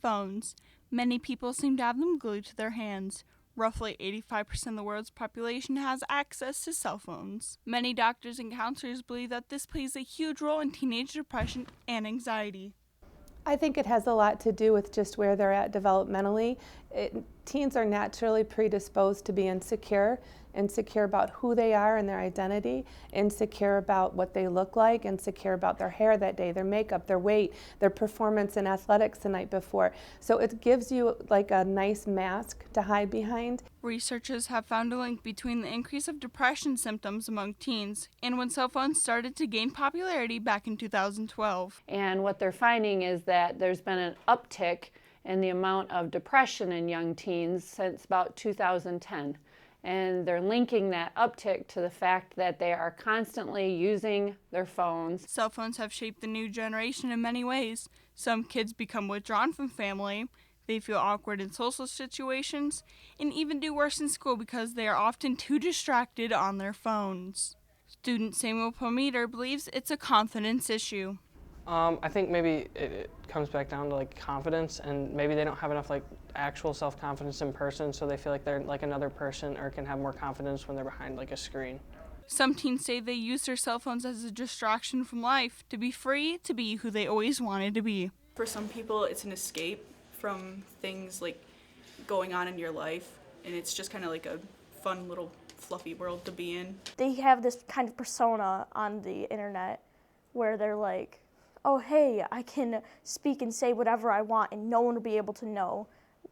phones. Many people seem to have them glued to their hands. Roughly 85% of the world's population has access to cell phones. Many doctors and counselors believe that this plays a huge role in teenage depression and anxiety. I think it has a lot to do with just where they're at developmentally. Teens are naturally predisposed to be insecure about who they are and their identity, insecure about what they look like, insecure about their hair that day, their makeup, their weight, their performance in athletics the night before. So it gives you like a nice mask to hide behind. Researchers have found a link between the increase of depression symptoms among teens and when cell phones started to gain popularity back in 2012. And what they're finding is that there's been an uptick in the amount of depression in young teens since about 2010. And they're linking that uptick to the fact that they are constantly using their phones. Cell phones have shaped the new generation in many ways. Some kids become withdrawn from family, they feel awkward in social situations, and even do worse in school because they are often too distracted on their phones. Student Samuel Pometer believes it's a confidence issue. I think maybe it comes back down to like confidence, and maybe they don't have enough like actual self-confidence in person, so they feel like they're like another person or can have more confidence when they're behind like a screen. Some teens say they use their cell phones as a distraction from life, to be free, to be who they always wanted to be. For some people, it's an escape from things like going on in your life, and it's just kind of like a fun little fluffy world to be in. They have this kind of persona on the internet where they're like, oh, hey, I can speak and say whatever I want and no one will be able to know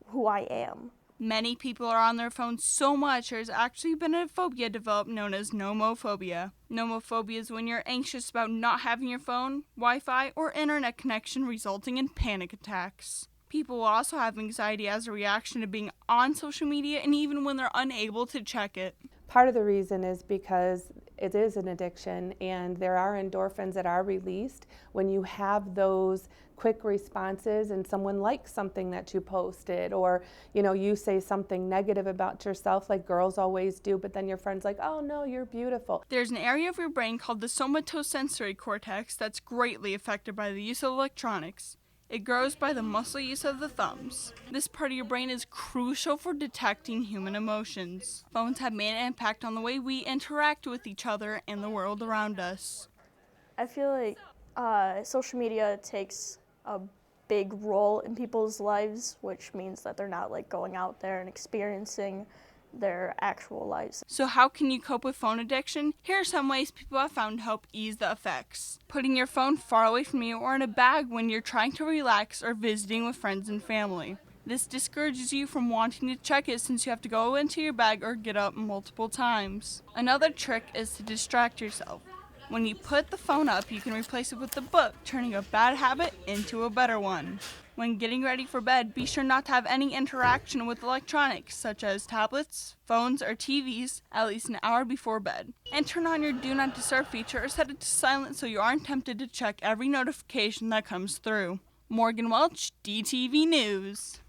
who I am. Many people are on their phones so much there's actually been a phobia developed known as nomophobia. Nomophobia is when you're anxious about not having your phone, Wi-Fi, or internet connection, resulting in panic attacks. People will also have anxiety as a reaction to being on social media and even when they're unable to check it. Part of the reason is because it is an addiction, and there are endorphins that are released when you have those quick responses and someone likes something that you posted, or you say something negative about yourself like girls always do, but then your friend's like, oh no, you're beautiful. There's an area of your brain called the somatosensory cortex that's greatly affected by the use of electronics. It grows by the muscle use of the thumbs. This part of your brain is crucial for detecting human emotions. Phones have made an impact on the way we interact with each other and the world around us. I feel like social media takes a big role in people's lives, which means that they're not like going out there and experiencing their actual lives. So how can you cope with phone addiction? Here are some ways people have found to help ease the effects. Putting your phone far away from you or in a bag when you're trying to relax or visiting with friends and family. This discourages you from wanting to check it since you have to go into your bag or get up multiple times. Another trick is to distract yourself. When you put the phone up, you can replace it with a book, turning a bad habit into a better one. When getting ready for bed, be sure not to have any interaction with electronics, such as tablets, phones, or TVs, at least an hour before bed. And turn on your Do Not Disturb feature or set it to silent so you aren't tempted to check every notification that comes through. Morgan Welch, DTV News.